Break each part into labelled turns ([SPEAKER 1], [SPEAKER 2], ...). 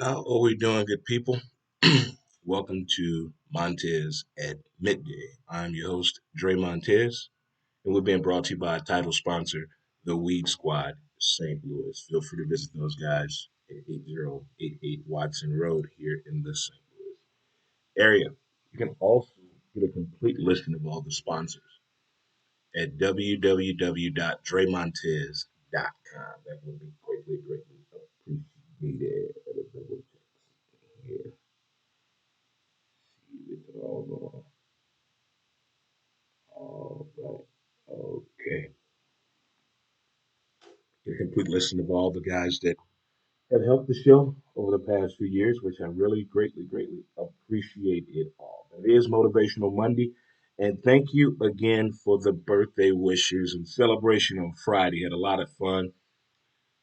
[SPEAKER 1] How are we doing, good people? Welcome to Montez at Midday. I'm your host, Dre Montez, and we're being brought to you by a title sponsor, the Weed Squad, St. Louis. Feel free to visit those guys at 8088 Watson Road here in the St. Louis area. You can also get a complete listing of all the sponsors at www.dremontez.com. That would be greatly appreciated. Here. All right. Okay. A complete list of all the guys that have helped the show over the past few years, which I really greatly appreciate it all. It is Motivational Monday. And thank you again for the birthday wishes and celebration on Friday. Had a lot of fun.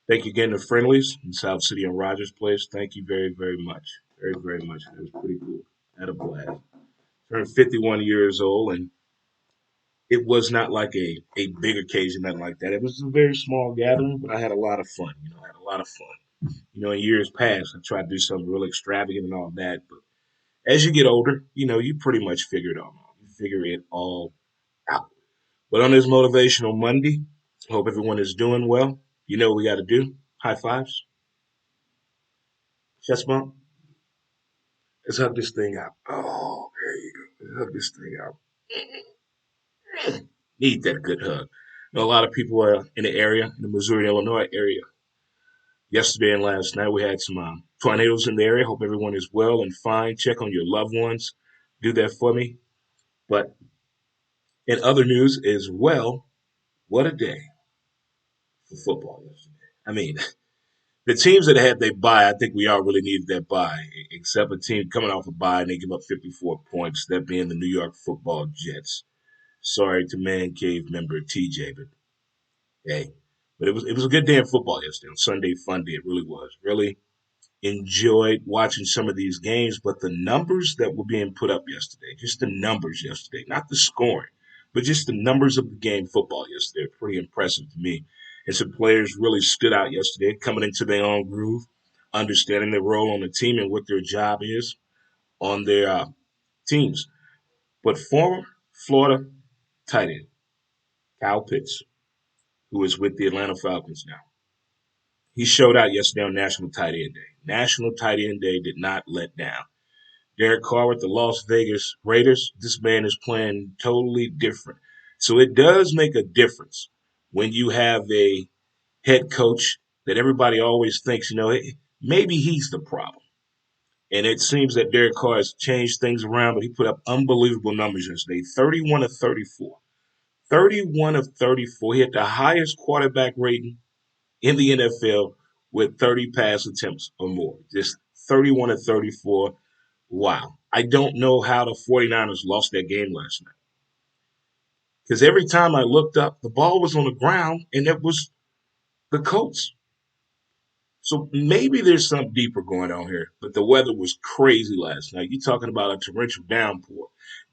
[SPEAKER 1] Thank you again to Friendlies in South City and Rogers Place. Thank you very much. Very much. It was pretty cool. Had a blast. Turned 51 years old, and it was not like a big occasion, nothing like that. It was a very small gathering, but I had a lot of fun. I had a lot of fun. In years past, I tried to do something real extravagant and all that, but as you get older, you pretty much figure it all out. You figure it all out. But on this motivational Monday, hope everyone is doing well. You know what we got to do. High fives, chest bump. Let's hug this thing out. Oh, there you go. Let's hug this thing out. Need that good hug. A lot of people are in the area, in the Missouri, Illinois area. Yesterday and last night, we had some tornadoes in the area. Hope everyone is well and fine. Check on your loved ones. Do that for me. But in other news as well, what a day for football yesterday. I mean, the teams that had their bye, I think we all really needed that bye, except a team coming off a bye and they give up 54 points, that being the New York Football Jets. Sorry to Man Cave member TJ, but hey. But it was a good day of football yesterday. On Sunday fun day, it really was. Really enjoyed watching some of these games, but the numbers that were being put up yesterday, just the numbers yesterday, not the scoring, but just the numbers of the game football yesterday, are pretty impressive to me. And some players really stood out yesterday, coming into their own groove, understanding their role on the team and what their job is on their teams. But former Florida tight end Kyle Pitts, who is with the Atlanta Falcons now, he showed out yesterday on National Tight End Day. National Tight End Day did not let down. Derek Carr with the Las Vegas Raiders, this man is playing totally different. So it does make a difference when you have a head coach that everybody always thinks, hey, maybe he's the problem. And it seems that Derek Carr has changed things around, but he put up unbelievable numbers yesterday. 31 of 34. 31 of 34. He had the highest quarterback rating in the NFL with 30 pass attempts or more. Just 31 of 34. Wow. I don't know how the 49ers lost that game last night. Because every time I looked up, the ball was on the ground and it was the Colts. So maybe there's something deeper going on here. But the weather was crazy last night. You're talking about a torrential downpour.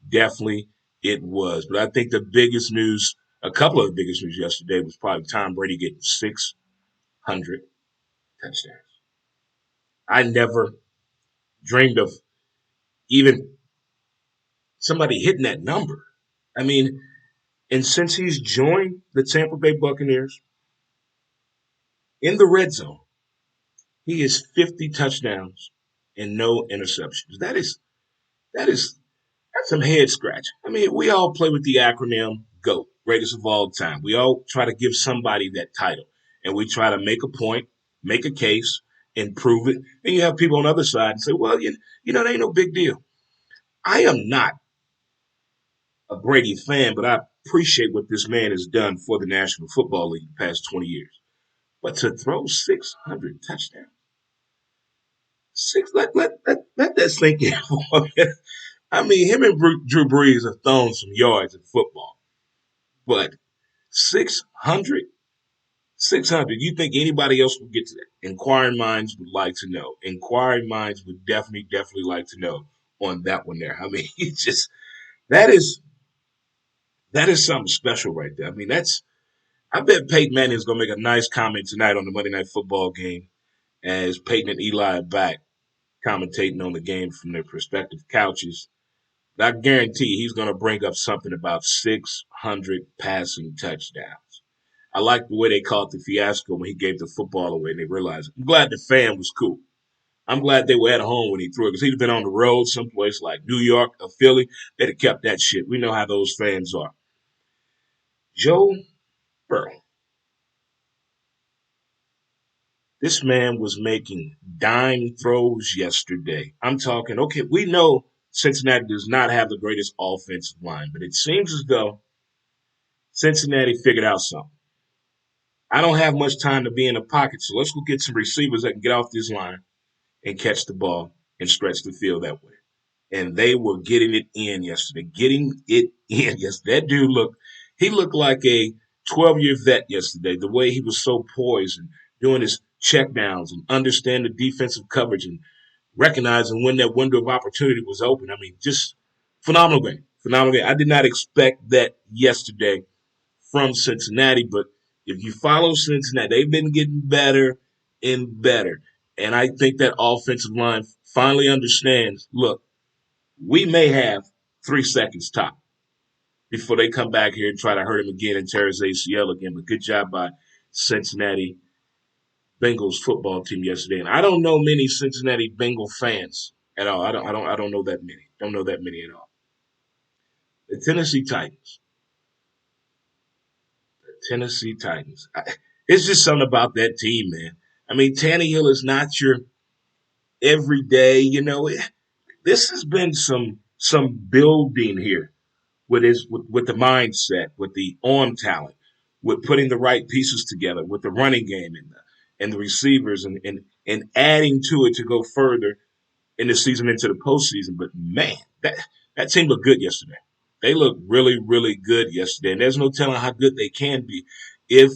[SPEAKER 1] Definitely it was. But I think the biggest news, a couple of the biggest news yesterday was probably Tom Brady getting 600 touchdowns. I never dreamed of even somebody hitting that number. I mean, and since he's joined the Tampa Bay Buccaneers in the red zone, he is 50 touchdowns and no interceptions. That is that's some head scratch. I mean, we all play with the acronym GOAT, greatest of all time. We all try to give somebody that title, and we try to make a point, make a case, and prove it. Then you have people on the other side and say, "Well, that ain't no big deal." I am not a Brady fan, but I appreciate what this man has done for the National Football League the past 20 years. But to throw 600 touchdowns, let that sink in for a minute. I mean, him and Drew Brees have thrown some yards in football, but 600, 600. You think anybody else would get to that? Inquiring minds would like to know. Inquiring minds would definitely like to know on that one there. I mean, it's just that is that is something special right there. I mean, I bet Peyton Manning is gonna make a nice comment tonight on the Monday Night Football game as Peyton and Eli are back. commentating on the game from their respective couches. I guarantee he's going to bring up something about 600 passing touchdowns. I like the way they called the fiasco when he gave the football away and they realized it. I'm glad the fan was cool. I'm glad they were at home when he threw it because he'd have been on the road someplace like New York or Philly. They'd have kept that shit. We know how those fans are. Joe Burrow, this man was making dime throws yesterday. I'm talking, okay, we know Cincinnati does not have the greatest offensive line, but it seems as though Cincinnati figured out something. I don't have much time to be in the pocket, so let's go get some receivers that can get off this line and catch the ball and stretch the field that way. And they were getting it in yesterday. Getting it in. Yes, that dude he looked like a 12-year vet yesterday. The way he was so poised and doing his checkdowns and understanding the defensive coverage and recognizing when that window of opportunity was open. I mean, just phenomenal game. Phenomenal game. I did not expect that yesterday from Cincinnati, but if you follow Cincinnati, they've been getting better and better. And I think that offensive line finally understands, look, we may have 3 seconds top before they come back here and try to hurt him again and tear his ACL again. But good job by Cincinnati Bengals football team yesterday. And I don't know many Cincinnati Bengal fans at all. I don't know that many. Don't know that many at all. The Tennessee Titans. Tennessee Titans. It's just something about that team, man. I mean, Tannehill is not your everyday, this has been some building here with the mindset, with the arm talent, with putting the right pieces together, with the running game and the receivers and adding to it to go further in the season into the postseason. But man, that team looked good yesterday. They looked really, really good yesterday. And there's no telling how good they can be if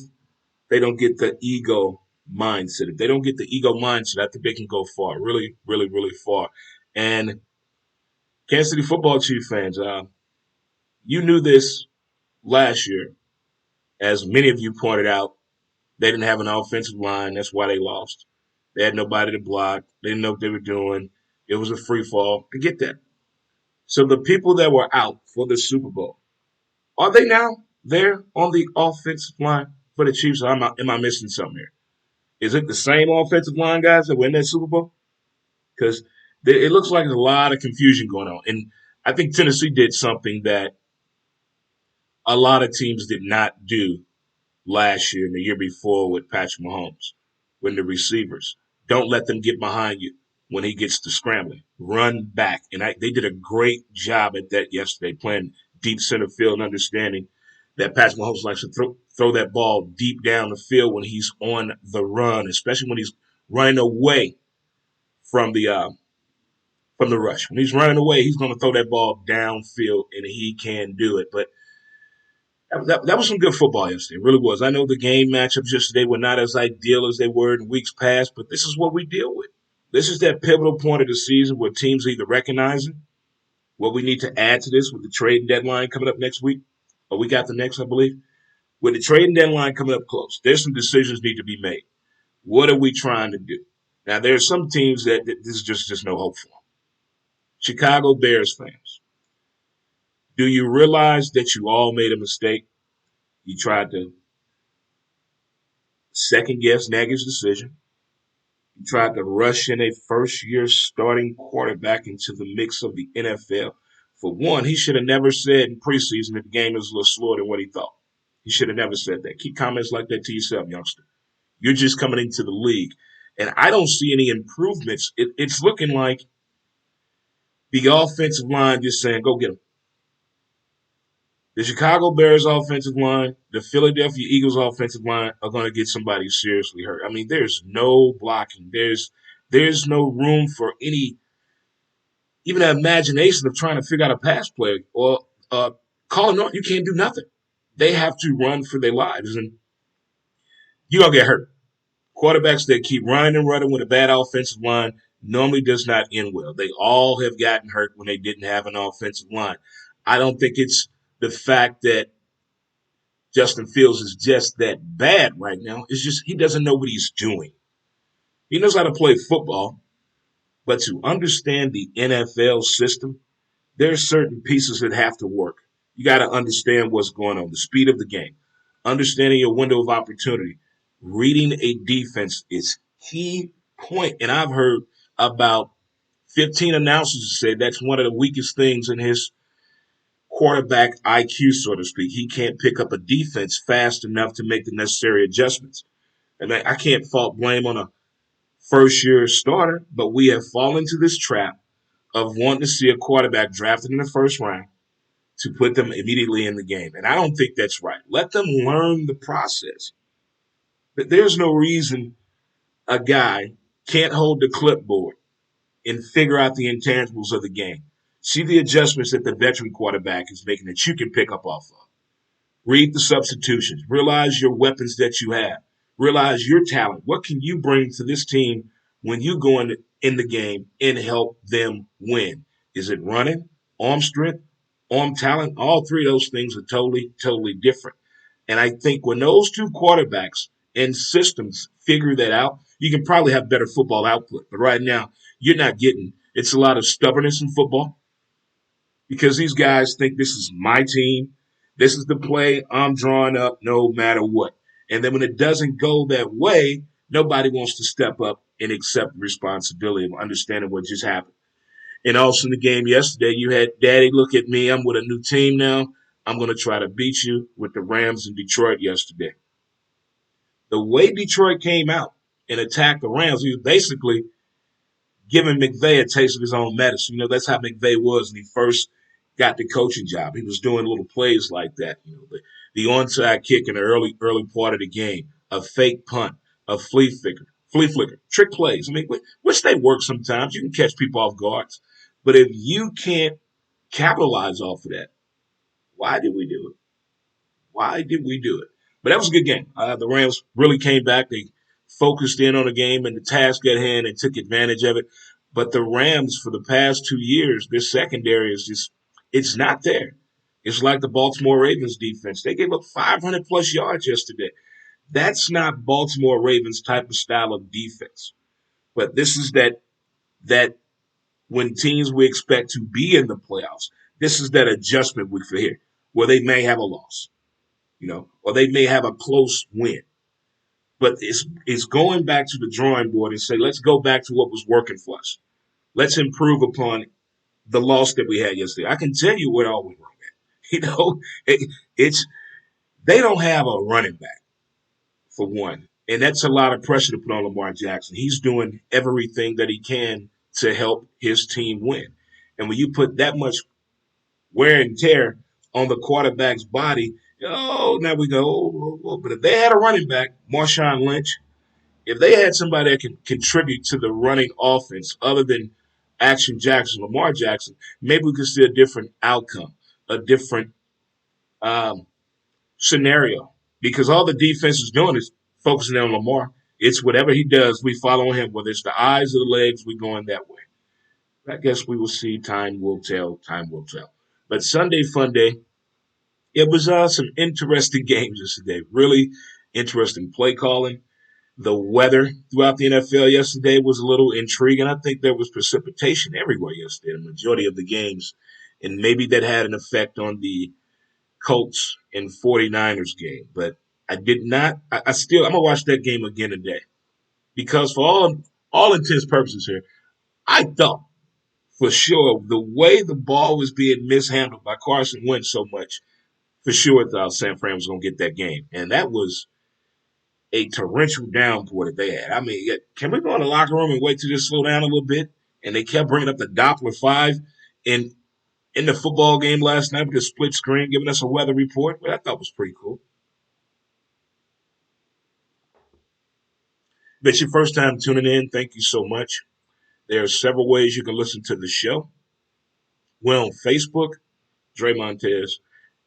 [SPEAKER 1] they don't get the ego mindset. If they don't get the ego mindset, I think they can go far, really, really, really far. And Kansas City football chief fans, you knew this last year, as many of you pointed out. They didn't have an offensive line. That's why they lost. They had nobody to block. They didn't know what they were doing. It was a free fall. I get that. So the people that were out for the Super Bowl, are they now there on the offensive line for the Chiefs? Or am I missing something here? Is it the same offensive line guys that win that Super Bowl? Because it looks like there's a lot of confusion going on. And I think Tennessee did something that a lot of teams did not do last year and the year before with Patrick Mahomes, when the receivers don't let them get behind you when he gets to scrambling. Run back. And they did a great job at that yesterday, playing deep center field and understanding that Patrick Mahomes likes to throw that ball deep down the field when he's on the run, especially when he's running away from the rush. When he's running away, he's going to throw that ball downfield, and he can do it. But that was some good football yesterday. It really was. I know the game matchups yesterday were not as ideal as they were in weeks past, but this is what we deal with. This is that pivotal point of the season where teams are either recognizing what we need to add to this with the trading deadline coming up next week, or we got the next, I believe. With the trading deadline coming up close, there's some decisions need to be made. What are we trying to do? Now, there are some teams that this is just no hope for. Chicago Bears fans, do you realize that you all made a mistake? You tried to second guess Nagy's decision. You tried to rush in a first year starting quarterback into the mix of the NFL. For one, he should have never said in preseason that the game was a little slower than what he thought. He should have never said that. Keep comments like that to yourself, youngster. You're just coming into the league. And I don't see any improvements. It's looking like the offensive line just saying, go get him. The Chicago Bears offensive line, the Philadelphia Eagles offensive line are going to get somebody seriously hurt. I mean, there's no blocking. There's no room for any even the imagination of trying to figure out a pass play or calling on. You can't do nothing. They have to run for their lives, and you're going to get hurt. Quarterbacks that keep running and running with a bad offensive line normally does not end well. They all have gotten hurt when they didn't have an offensive line. I don't think it's the fact that Justin Fields is just that bad right now. It's just he doesn't know what he's doing. He knows how to play football, But to understand the NFL system, there's certain pieces that have to work. You got to understand what's going on, the speed of the game, understanding your window of opportunity, reading a defense is key point. And I've heard about 15 announcers say that's one of the weakest things in his quarterback IQ, so to speak. He can't pick up a defense fast enough to make the necessary adjustments. And I can't fault blame on a first year starter, but we have fallen into this trap of wanting to see a quarterback drafted in the first round to put them immediately in the game. And I don't think that's right. Let them learn the process. But there's no reason a guy can't hold the clipboard and figure out the intangibles of the game. See the adjustments that the veteran quarterback is making that you can pick up off of. Read the substitutions. Realize your weapons that you have. Realize your talent. What can you bring to this team when you go in the game and help them win? Is it running, arm strength, arm talent? All three of those things are totally, totally different. And I think when those two quarterbacks and systems figure that out, you can probably have better football output. But right now, you're not getting it's a lot of stubbornness in football because these guys think this is my team. This is the play I'm drawing up no matter what. And then when it doesn't go that way, nobody wants to step up and accept responsibility of understanding what just happened. And also in the game yesterday, you had Daddy, look at me. I'm with a new team now. I'm going to try to beat you with the Rams in Detroit yesterday. The way Detroit came out and attacked the Rams, he was basically giving McVay a taste of his own medicine. You know, that's how McVay was when he first got the coaching job. He was doing little plays like that. You know, the onside kick in the early part of the game, a fake punt, a flea flicker, trick plays. I mean, which they work sometimes. You can catch people off guards. But if you can't capitalize off of that, why did we do it? Why did we do it? But that was a good game. The Rams really came back. They focused in on the game and the task at hand and took advantage of it. But the Rams, for the past 2 years, their secondary is just, it's not there. It's like the Baltimore Ravens defense. They gave up 500 plus yards yesterday. That's not Baltimore Ravens type of style of defense. But this is that when teams we expect to be in the playoffs, this is that adjustment week for here, where they may have a loss, or they may have a close win. But it's going back to the drawing board and say, let's go back to what was working for us. Let's improve upon the loss that we had yesterday. I can tell you what all went wrong at. It's they don't have a running back for one, and that's a lot of pressure to put on Lamar Jackson. He's doing everything that he can to help his team win, and when you put that much wear and tear on the quarterback's body, now we go. But if they had a running back, Marshawn Lynch, if they had somebody that can contribute to the running offense other than Action Jackson, Lamar Jackson, maybe we could see a different outcome, a different um, scenario. Because all the defense is doing is focusing on Lamar. It's whatever he does, we follow him. Whether it's the eyes or the legs, we going that way. I guess we will see. Time will tell. Time will tell. But Sunday Fun Day, it was some interesting games yesterday. Really interesting play calling. The weather throughout the NFL yesterday was a little intriguing. I think there was precipitation everywhere yesterday, the majority of the games. And maybe that had an effect on the Colts and 49ers game. But I did not I still I'm gonna watch that game again today. Because for all intents and purposes here, I thought for sure the way the ball was being mishandled by Carson Wentz so much, for sure thought San Fran was gonna get that game. And that was a torrential downpour that they had. I mean, can we go in the locker room and wait till this slow down a little bit? And they kept bringing up the Doppler 5 in the football game last night with the split screen, giving us a weather report, which I thought was pretty cool. If it's your first time tuning in, thank you so much. There are several ways you can listen to the show. We're on Facebook, Dre Montez,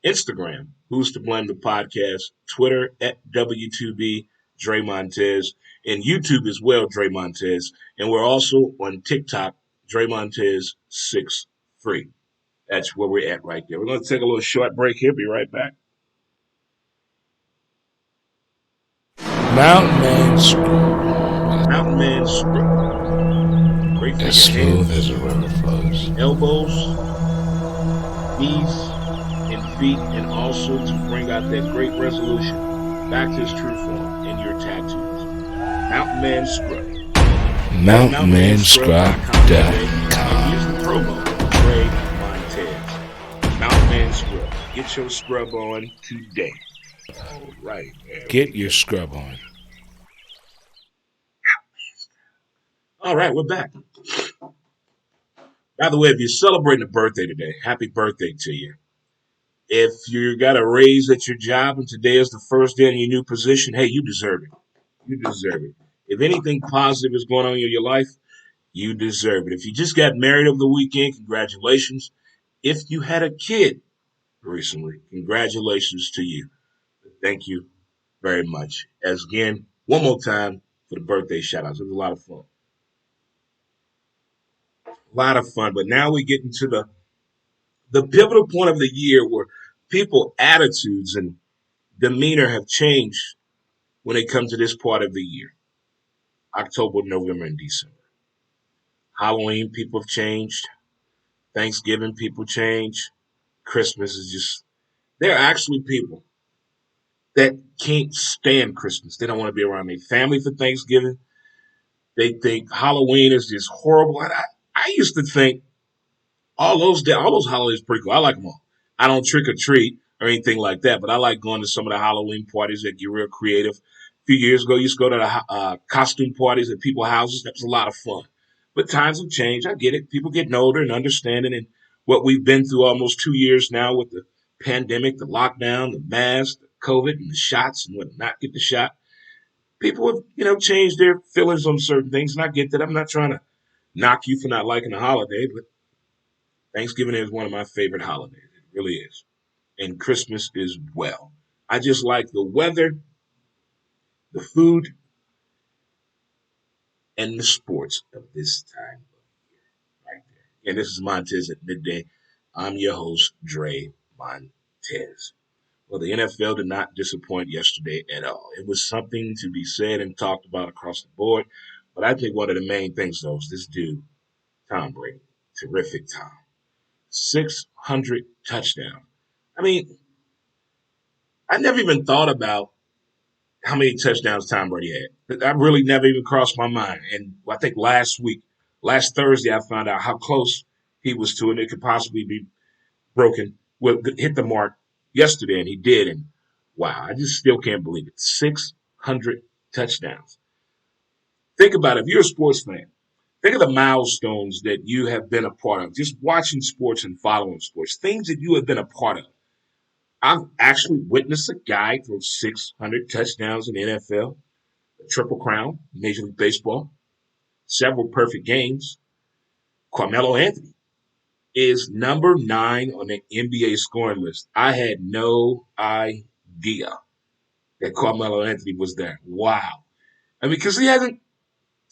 [SPEAKER 1] Instagram, Who's to Blame the Podcast, Twitter at W2B Dre Montez, and YouTube as well, Dre Montez. And we're also on TikTok, Dre Montez 63. That's where we're at right there. We're going to take a little short break here. Be right back. Mountain Man Screw. Mountain Man Screw. Great for
[SPEAKER 2] As
[SPEAKER 1] your
[SPEAKER 2] smooth as
[SPEAKER 1] hands,
[SPEAKER 2] a river flows.
[SPEAKER 1] elbows, knees, and feet, and also to bring out that great resolution back to its true form in your tattoos. Mountain Man Scrub. Go to mountainmanscrub.com today and use the
[SPEAKER 2] MountainManScrub.com.
[SPEAKER 1] promo Dre Montez. Mountain Man Scrub. Get your scrub on today. All right, there we
[SPEAKER 2] Get your
[SPEAKER 1] go.
[SPEAKER 2] scrub on.
[SPEAKER 1] All right, we're back. By the way, if you're celebrating a birthday today, happy birthday to you. If you got a raise at your job and today is the first day in your new position, hey, you deserve it. You deserve it. If anything positive is going on in your life, you deserve it. If you just got married over the weekend, congratulations. If you had a kid recently, congratulations to you. Thank you very much. As again, one more time for the birthday shout outs. It was a lot of fun. A lot of fun. But now we get into the pivotal point of the year where people attitudes and demeanor have changed when it comes to this part of the year. October, November, and December. Halloween people have changed. Thanksgiving people change. Christmas is just there are actually people that can't stand Christmas. They don't want to be around their family for Thanksgiving. They think Halloween is just horrible. And I used to think all those holidays are pretty cool. I like them all. I don't trick or treat or anything like that, but I like going to some of the Halloween parties that get real creative. A few years ago, I used to go to the costume parties at people's houses. That was a lot of fun. But times have changed. I get it. People getting older and understanding, and what we've been through almost 2 years now with the pandemic, the lockdown, the mask, the COVID, and the shots, and what not get the shot. People have, changed their feelings on certain things, and I get that. I'm not trying to knock you for not liking the holiday, but Thanksgiving is one of my favorite holidays. It really is. And Christmas as well. I just like the weather, the food, and the sports of this time right there. And this is Montez at midday. I'm your host, Dre Montez. Well, the NFL did not disappoint yesterday at all. It was something to be said and talked about across the board. But I think one of the main things, though, is this dude, Tom Brady. Terrific Tom. 600 touchdowns. I mean, I never even thought about how many touchdowns Tom Brady had. That really never even crossed my mind. And I think last Thursday, I found out how close he was to it. It could possibly be broken. Well, hit the mark yesterday, and he did. And wow, I just still can't believe it. 600 touchdowns. Think about it. If you're a sports fan, think of the milestones that you have been a part of. Just watching sports and following sports, things that you have been a part of. I've actually witnessed a guy throw 600 touchdowns in the NFL, a triple crown, Major League Baseball, several perfect games. Carmelo Anthony is number 9 on the NBA scoring list. I had no idea that Carmelo Anthony was there. Wow. I mean, because he hasn't,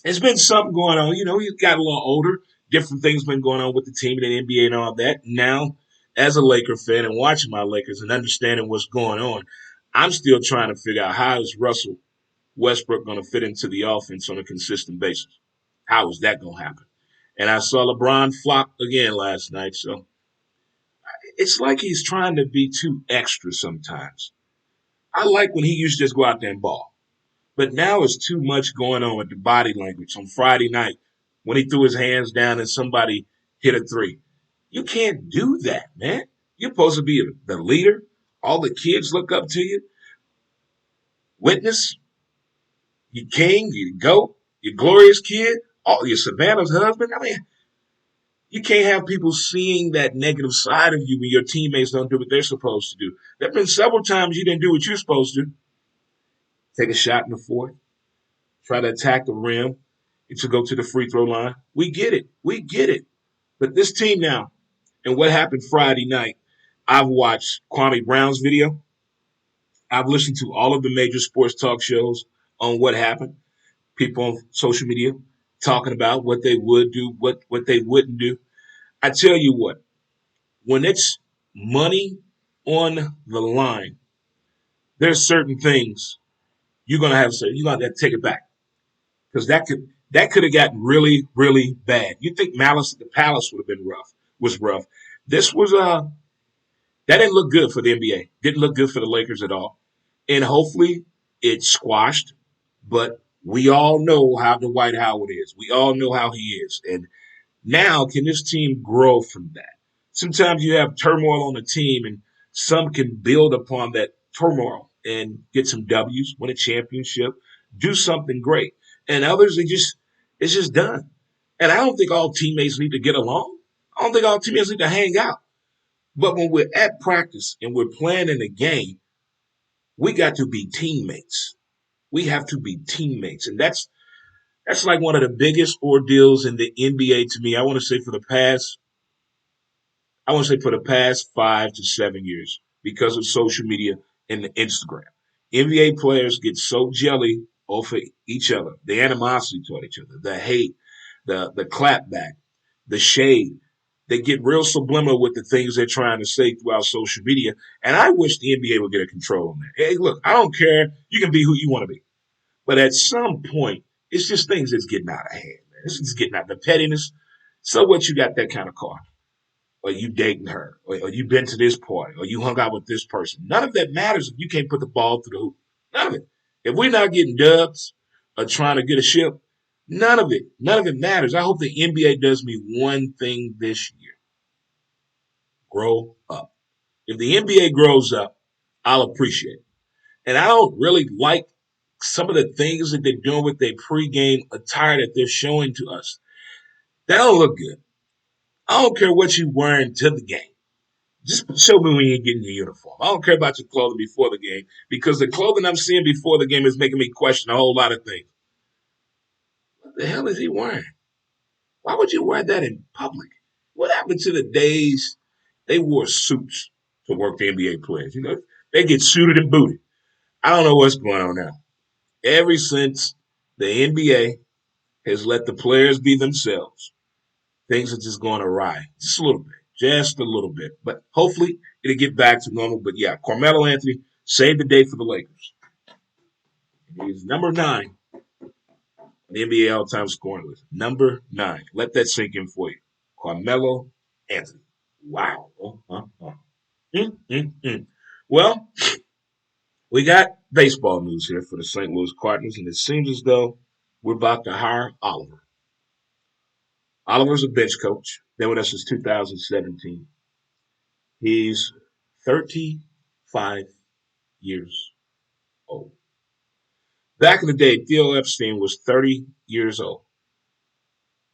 [SPEAKER 1] there's been something going on. He's got a little older. Different things been going on with the team in the NBA and all that. Now, as a Laker fan and watching my Lakers and understanding what's going on, I'm still trying to figure out how is Russell Westbrook going to fit into the offense on a consistent basis. How is that going to happen? And I saw LeBron flop again last night. So it's like he's trying to be too extra sometimes. I like when he used to just go out there and ball. But now it's too much going on with the body language on Friday night when he threw his hands down and somebody hit a three. You can't do that, man. You're supposed to be the leader. All the kids look up to you. Witness, you king, you goat, you glorious kid, all your Savannah's husband. I mean, you can't have people seeing that negative side of you when your teammates don't do what they're supposed to do. There have been several times you didn't do what you're supposed to. Take a shot in the fourth, try to attack the rim, to go to the free throw line. We get it. We get it. But this team now, and what happened Friday night, I've watched Kwame Brown's video. I've listened to all of the major sports talk shows on what happened. People on social media talking about what they would do, what they wouldn't do. I tell you what, when it's money on the line, there's certain things you're gonna have to say, you're gonna have to take it back. Because That could have gotten really, really bad. You think Malice at the Palace would have been rough? Was rough. This was that didn't look good for the NBA. Didn't look good for the Lakers at all. And hopefully it squashed. But we all know how Dwight Howard is. We all know how he is. And now, can this team grow from that? Sometimes you have turmoil on the team, and some can build upon that turmoil and get some W's, win a championship, do something great. And others, it's just done. And I don't think all teammates need to get along. I don't think all teammates need to hang out. But when we're at practice and we're playing in a game, we got to be teammates. We have to be teammates, and that's like one of the biggest ordeals in the NBA to me. I want to say for the past 5 to 7 years because of social media and the Instagram. NBA players get so jelly off of each other, the animosity toward each other, the hate, the clapback, the shade. They get real subliminal with the things they're trying to say throughout social media. And I wish the NBA would get a control on that. Hey, look, I don't care. You can be who you want to be. But at some point, it's just things that's getting out of hand, man. It's just getting out the pettiness. So what you got that kind of car? Or you dating her, or you been to this party, or you hung out with this person. None of that matters if you can't put the ball through the hoop. None of it. If we're not getting dubs or trying to get a ship, none of it matters. I hope the NBA does me one thing this year: grow up. If the NBA grows up, I'll appreciate it. And I don't really like some of the things that they're doing with their pregame attire that they're showing to us. That don't look good. I don't care what you're wearing to the game. Just show me when you get in your uniform. I don't care about your clothing before the game because the clothing I'm seeing before the game is making me question a whole lot of things. What the hell is he wearing? Why would you wear that in public? What happened to the days they wore suits to work the NBA players? You know, they get suited and booted. I don't know what's going on now. Ever since the NBA has let the players be themselves, things are just going awry. Just a little bit. Just a little bit. But hopefully it'll get back to normal. But yeah, Carmelo Anthony saved the day for the Lakers. He's number 9 on the NBA all-time scoring list. Number 9. Let that sink in for you. Carmelo Anthony. Wow. Mm. Well, we got baseball news here for the St. Louis Cardinals, and it seems as though we're about to hire Oliver. Oliver's a bench coach. Been with us since 2017. He's 35 years old. Back in the day, Theo Epstein was 30 years old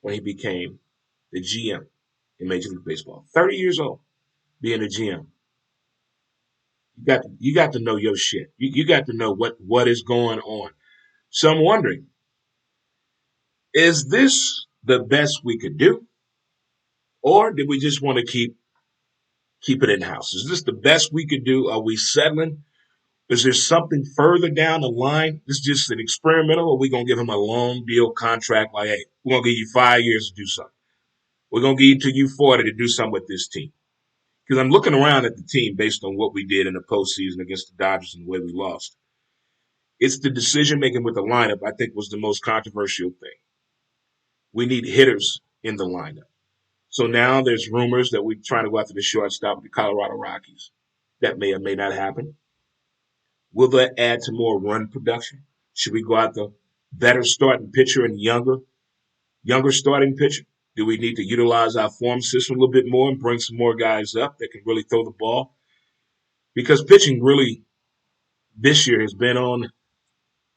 [SPEAKER 1] when he became the GM in Major League Baseball. 30 years old being a GM. You got to know your shit. You got to know what is going on. So I'm wondering, is this the best we could do? Or did we just want to keep it in house? Is this the best we could do? Are we settling? Is there something further down the line? This is just an experimental, or are we gonna give him a long deal contract? Like, hey, we're gonna give you 5 years to do something. We're gonna give you to you 40 to do something with this team. Because I'm looking around at the team based on what we did in the postseason against the Dodgers and the way we lost. It's the decision making with the lineup I think was the most controversial thing. We need hitters in the lineup. So now there's rumors that we're trying to go after the shortstop with the Colorado Rockies. That may or may not happen. Will that add to more run production? Should we go out the better starting pitcher and younger starting pitcher? Do we need to utilize our form system a little bit more and bring some more guys up that can really throw the ball? Because pitching really this year has been on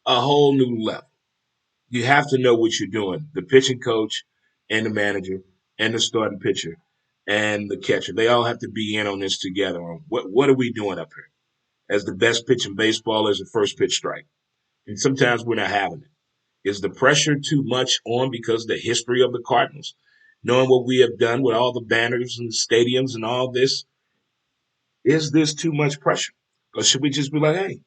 [SPEAKER 1] a whole new level. You have to know what you're doing. The pitching coach and the manager and the starting pitcher and the catcher, they all have to be in on this together. On what are we doing up here? As the best pitch in baseball is the first pitch strike. And sometimes we're not having it. Is the pressure too much on because of the history of the Cardinals? Knowing what we have done with all the banners and stadiums and all this, is this too much pressure? Or should we just be like, hey,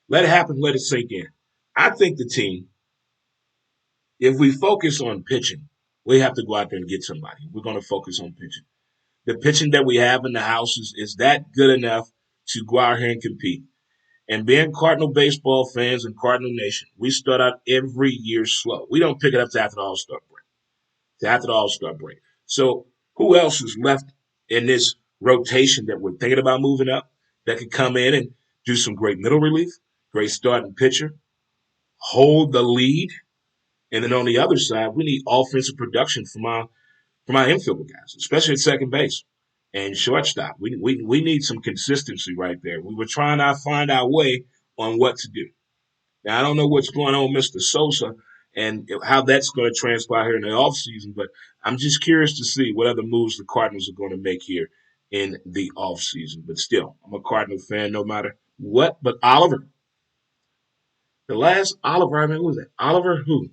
[SPEAKER 1] let it happen, let it sink in? I think the team, if we focus on pitching, we have to go out there and get somebody. We're going to focus on pitching. The pitching that we have in the house is that good enough to go out here and compete? And being Cardinal baseball fans and Cardinal Nation, we start out every year slow. We don't pick it up to after the All Star break. To after the All Star break. So who else is left in this rotation that we're thinking about moving up that could come in and do some great middle relief, great starting pitcher, hold the lead, and then on the other side, we need offensive production from our infield guys, especially at second base and shortstop. We need some consistency right there. We were trying to find our way on what to do. Now I don't know what's going on with Mr. Sosa and how that's going to transpire here in the offseason, but I'm just curious to see what other moves the Cardinals are going to make here in the offseason. But still, I'm a Cardinal fan no matter what. But Oliver, the last Oliver, I mean, who was that? Oliver who?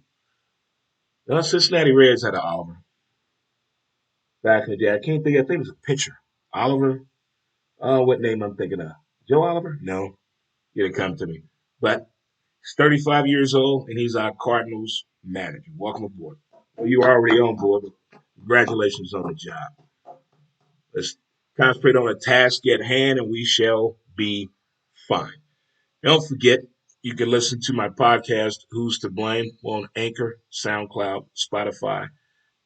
[SPEAKER 1] No, Cincinnati Reds had an Oliver back in the day. I think it was a pitcher. Oliver. What name I'm thinking of? Joe Oliver? No, he didn't come to me. But he's 35 years old, and he's our Cardinals manager. Welcome aboard. Well, you are already on board, but congratulations on the job. Let's concentrate on the task at hand, and we shall be fine. Don't forget, you can listen to my podcast, Who's to Blame, on Anchor, SoundCloud, Spotify,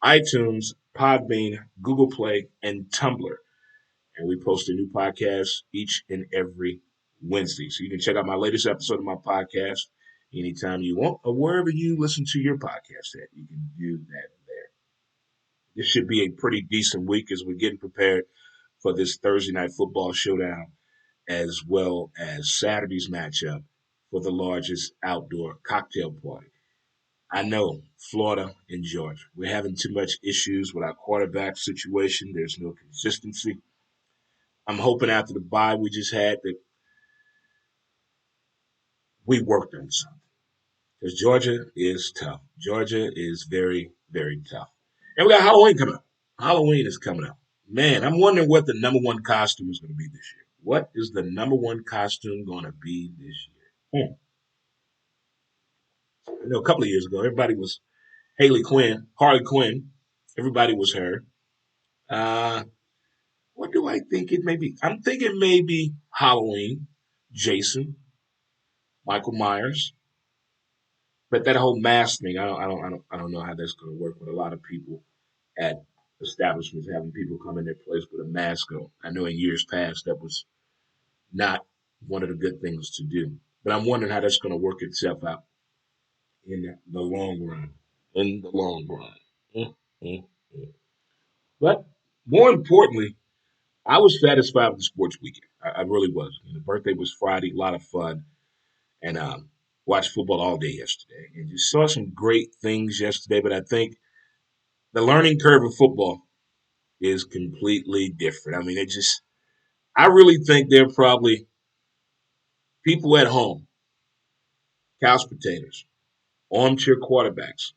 [SPEAKER 1] iTunes, Podbean, Google Play, and Tumblr. And we post a new podcast each and every Wednesday. So you can check out my latest episode of my podcast anytime you want, or wherever you listen to your podcast at. You can do that there. This should be a pretty decent week as we're getting prepared for this Thursday night football showdown, as well as Saturday's matchup for the largest outdoor cocktail party. I know Florida and Georgia. We're having too much issues with our quarterback situation. There's no consistency. I'm hoping after the bye we just had that we worked on something. Because Georgia is tough. Georgia is very, very tough. And we got Halloween coming up. Halloween is coming up. Man, I'm wondering what the number one costume is going to be this year. What is the number one costume going to be this year? A couple of years ago, everybody was Harley Quinn. Everybody was her. Uh, what do I think it may be? I'm thinking maybe Halloween, Jason, Michael Myers. But that whole mask thing, I don't know how that's going to work with a lot of people at establishments having people come in their place with a mask on. I know in years past that was not one of the good things to do, but I'm wondering how that's going to work itself out in the long run. In the long run. Mm, mm, mm. But more importantly, I was satisfied with the sports weekend. I really was. The birthday was Friday, a lot of fun, and watched football all day yesterday, and just saw some great things yesterday. But I think the learning curve of football is completely different. I mean, I really think there are probably people at home, couch potatoes, armchair quarterbacks,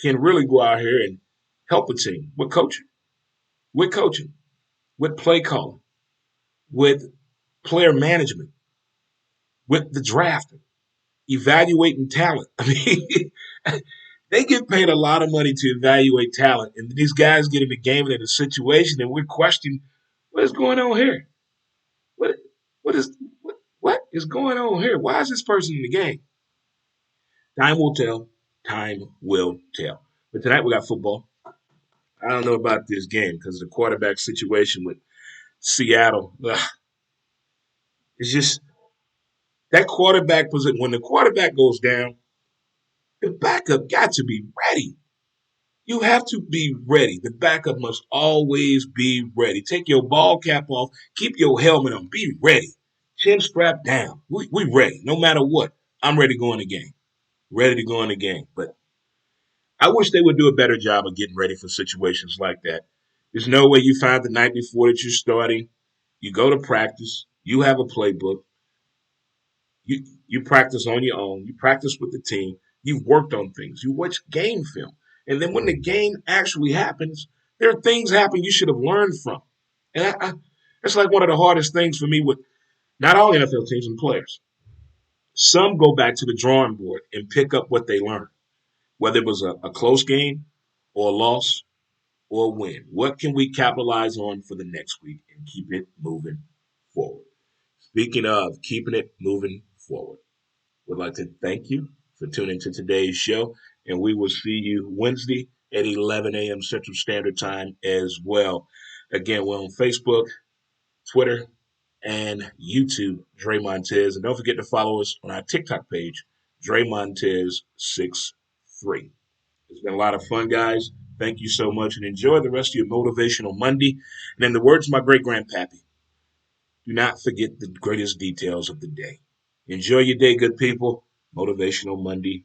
[SPEAKER 1] can really go out here and help a team with coaching, with play calling, with player management, with the draft, evaluating talent. I mean, they get paid a lot of money to evaluate talent, and these guys get in the game and in a situation, and we're questioning what is going on here. What what is what is going on here? Why is this person in the game? Time will tell. Time will tell. But tonight we got football. I don't know about this game because the quarterback situation with Seattle. It's just that quarterback position. When the quarterback goes down, the backup got to be ready. You have to be ready. The backup must always be ready. Take your ball cap off. Keep your helmet on. Be ready. Chin strap down. We ready. No matter what. I'm ready to go in the game. Ready to go in the game. But I wish they would do a better job of getting ready for situations like that. There's no way you find the night before that you're starting. You go to practice. You have a playbook. You practice on your own. You practice with the team. You've worked on things. You watch game film. And then when the game actually happens, there are things happen you should have learned from. And it's like one of the hardest things for me with not all NFL teams and players. Some go back to the drawing board and pick up what they learned, whether it was a close game or a loss or a win. What can we capitalize on for the next week and keep it moving forward? Speaking of keeping it moving forward, would like to thank you for tuning to today's show, and we will see you Wednesday at 11 a.m. Central Standard Time as well. Again, we're on Facebook, Twitter, and YouTube, Dre Montez. And don't forget to follow us on our TikTok page, Dre Montez 63. It's been a lot of fun, guys. Thank you so much, and enjoy the rest of your motivational Monday. And in the words of my great grandpappy, do not forget the greatest details of the day. Enjoy your day, good people. Motivational Monday